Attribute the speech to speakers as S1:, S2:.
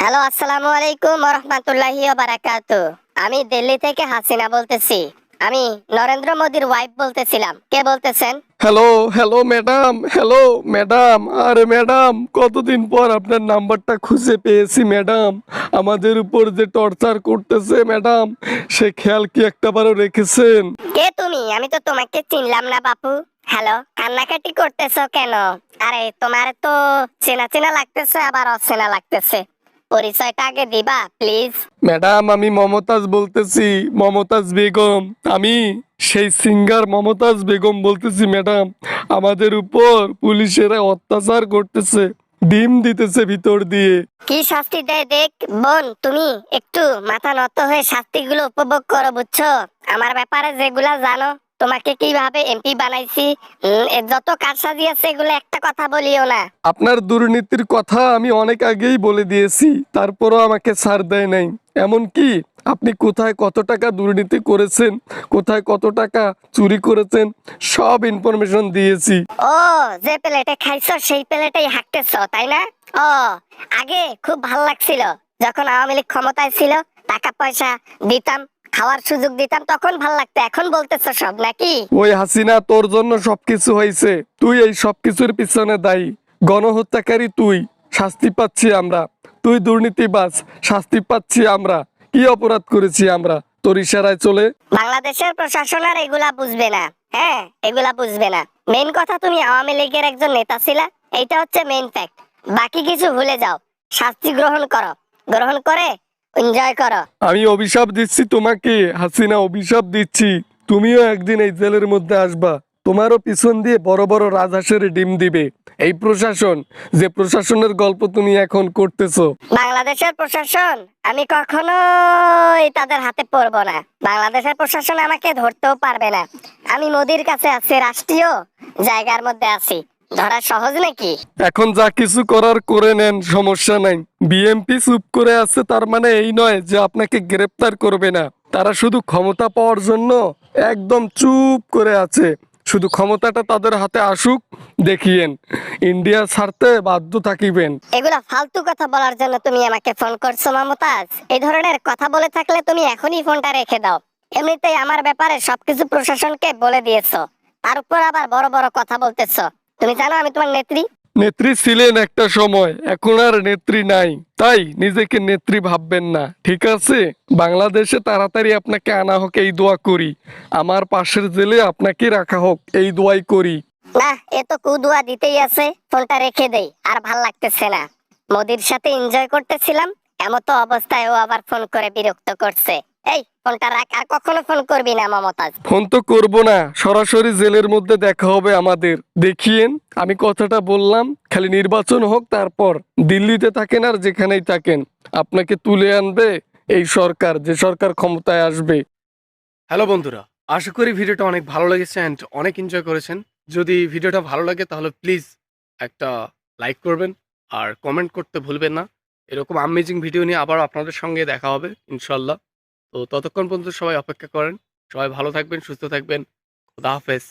S1: Hello, আসসালামু আলাইকুম ওয়া রাহমাতুল্লাহি ওয়া বারাকাতু। আমি দিল্লি থেকে হাসিনা বলতেছি। আমি নরেন্দ্র মোদির ওয়াইফ বলতেছিলাম। কে বলতেছেন?
S2: Hello hello madam. আরে ম্যাডাম, কতদিন পর আপনার নাম্বারটা খুঁজে পেয়েছি ম্যাডাম। আমাদের উপর যে টর্চার করতেছে ম্যাডাম, সে খেয়াল কি একটাবারও রেখেছেন?
S1: কে তুমি? আমি তো তোমাকে চিনলাম না বাপু। হ্যালো, কান্নাকাটি করতেছো কেন? আরে তোমার তো চেনা চেনা লাগতেছে, আবার অচেনা লাগতেছে। পরিচয়টা আগে দিবা প্লিজ।
S2: ম্যাডাম, আমি মমতাজ বলতেছি, মমতাজ বেগম। আমি সেই সিঙ্গার মমতাজ বেগম বলতেছি ম্যাডাম। আমাদের উপর পুলিশেরা অত্যাচার করতেছে, ডিম দিতেছে ভিতর দিয়ে।
S1: কি শাস্তি দেয় দেখ। বোন, তুমি একটু মাথা নত হয়ে শাস্তিগুলো উপভোগ করো, বুঝছো? আমার ব্যাপারে যেগুলা জানো, তোমাকে কিভাবে এমপি বানাইছি, এর যত কারসাজি আছে এগুলো একটা কথা বলিও না।
S2: আপনার দুর্নীতির কথা আমি অনেক আগেই বলে দিয়েছি, তারপরও আমাকে ছাড় দেয় নাই। এমনকি আপনি কোথায় কত টাকা দুর্নীতি করেছেন, কোথায় কত টাকা চুরি করেছেন, সব ইনফরমেশন দিয়েছি।
S1: ও, যে প্লেটে খাইছো সেই প্লেটেই হাঁকতেছো, তাই না? ও, আগে খুব ভাল লাগছিল যখন আওয়ামী লীগ ক্ষমতায় ছিল, টাকা পয়সা দিতাম, খাওয়ার সুযোগ দিতাম, তখন ভাল লাগতো। এখন বলতেছো সব নাকি?
S2: ওই হাসিনা, তোর জন্য সবকিছু হয়েছে। তুই এই সবকিছুর পিছনে দায়ী। গণহত্যাকারী তুই, শাস্তি পাচ্ছি আমরা। তুই দুর্নীতিবাজ, শাস্তি পাচ্ছি আমরা। কি অপরাধ করেছি আমরা তোর ইশারায় চলে?
S1: বাংলাদেশের প্রশাসন আর এগুলা বুঝবে না। হ্যাঁ, এগুলা বুঝবে না। মেইন কথা, তুমি আওয়ামী লীগের একজন নেতা ছিলা, এইটা হচ্ছে মেইন ফ্যাক্ট। বাকি কিছু ভুলে যাও। শাস্তি গ্রহণ করো, গ্রহণ করে এনজয় করো।
S2: আমি অভিশাপ দিচ্ছি তোমাকে হাসিনা, অভিশাপ দিচ্ছি। তুমিও একদিন এই জেলের মধ্যে আসবা। তোমারও পিছন দিয়ে বড় বড় রাজহাঁসের ডিম দিবে এই প্রশাসন, যে প্রশাসনের গল্প তুমি এখন করতেছো।
S1: বাংলাদেশের প্রশাসন আমি কখনোই তাদের হাতে পড়বো না। বাংলাদেশের প্রশাসন আমাকে ধরতেও পারবে না। আমি মোদির কাছে আছি, রাষ্ট্রীয় জায়গার মধ্যে আছি। ধরা সহজ নাকি?
S2: এখন যা কিছু করার করে নেন, সমস্যা নাই। বিএমপি চুপ করে আছে তার মানে এই নয় যে আপনাকে গ্রেপ্তার করবে না। তারা শুধু ক্ষমতা পাওয়ার জন্য একদম চুপ করে আছে। শুধু ক্ষমতাটা তাদের হাতে আসুক, দেখিয়েন ইন্ডিয়া ছাড়তে বাধ্য থাকিবেন।
S1: এগুলা ফালতু কথা বলার জন্য তুমি আমাকে ফোন করছো মমতাজ? এই ধরনের কথা বলে থাকলে তুমি এখনই ফোনটা রেখে দাও। এমনিতেই আমার ব্যাপারে সবকিছু প্রশাসনকে বলে দিয়েছো, তার উপর আবার বড় বড় কথা বলতেছো। তুমি জানো আমি তোমার নেত্রী।
S2: নেত্রী ছিলেন একটা সময়, এখন আর নেত্রী নাই। তাই নিজেকে নেত্রী ভাববেন না, ঠিক আছে? বাংলাদেশে তাড়াতাড়ি আপনাকে আনা হোক এই দোয়া করি। আমার পাশের জেলে আপনাকে রাখা হোক এই দোয়াই করি।
S1: না, এ তো কুদুয়া দিতেই আছে। ফোনটা রেখে দেই, আর ভাল লাগতেছে না। মোদির সাথে এনজয় করতেছিলাম, এমতো অবস্থায় ও আবার ফোন করে বিরক্ত করছে। এই ফোনটা রাখ, আর কখনো ফোন করবি না মমতাজ।
S2: ফোন তো করবো না, সরাসরি জেলের মধ্যে দেখা হবে আমাদের, দেখিয়েন। আমি কথাটা বললাম, খালি নির্বাচন হোক, তারপর দিল্লিতে থাকেন আর যেখানেই থাকেন, আপনাকে তুলে আনবে এই সরকার, যে সরকার ক্ষমতায় আসবে।
S3: হ্যালো বন্ধুরা, আশা করি ভিডিওটা অনেক ভালো লেগেছে অ্যান্ড অনেক এনজয় করেছেন। যদি ভিডিওটা ভালো লাগে তাহলে প্লিজ একটা লাইক করবেন আর কমেন্ট করতে ভুলবেন না। এরকম আমেজিং ভিডিও নিয়ে আবার আপনাদের সঙ্গে দেখা হবে ইনশাল্লাহ। তো ততক্ষণ পর্যন্ত সবাই অপেক্ষা করেন। সবাই ভালো থাকবেন, সুস্থ থাকবেন। খুদা হাফেজ।